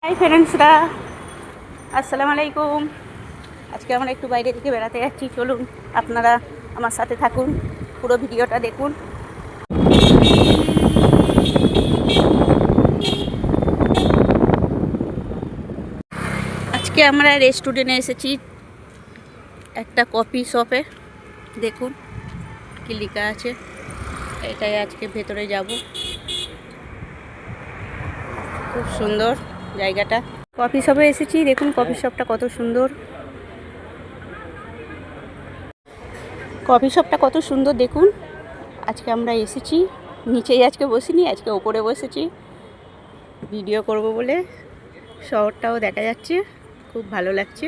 High ফ্রেন্ডসরা, আসসালামু আলাইকুম। আজকে আমরা একটু বাইরে থেকে বেড়াতে যাচ্ছি। চলুন আপনারা আমার সাথে থাকুন, পুরো ভিডিওটা দেখুন। আজকে আমরা রেস্টুরেন্টে এসেছি, একটা কফি শপে। দেখুন কি লেখা আছে, এটাই আজকে ভেতরে যাব। খুব সুন্দর জায়গাটা। কফি শপে এসেছি, দেখুন কফি শপটা কত সুন্দর। কফি শপটা কত সুন্দর দেখুন। আজকে আমরা এসেছি, নিচেই আজকে বসিনি, আজকে ওপরে বসেছি ভিডিও করব বলে। শহরটাও দেখা যাচ্ছে, খুব ভালো লাগছে।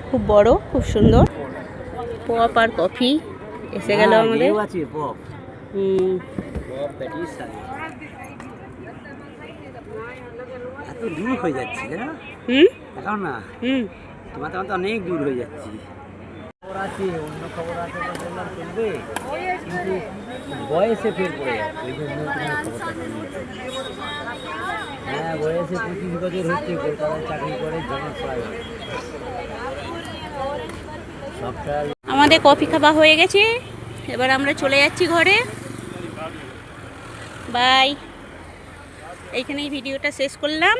খুব বড়, খুব সুন্দর। পপ আর কফি এসে গেল আমাদের। এত দূর হয়ে যাচ্ছে না, এখন না তোমার তো অনেক দূর হয়ে যাচ্ছি। খবর আছে, অন্য খবর আছে বললাম চলবে, কিন্তু বয়সে ফের পড়ে যাচ্ছে। ওই জন্য তুমি খবরটা নিয়েছো। হ্যাঁ, বয়সে 25 বছর হচ্ছে, কলকাতায় চাকরি করে, জমা প্রায় সবটাই। আমাদের কফি খাওয়া হয়ে গেছে, এবার আমরা চলে যাচ্ছি ঘরে। বাই। এইখানেই ভিডিওটা শেষ করলাম।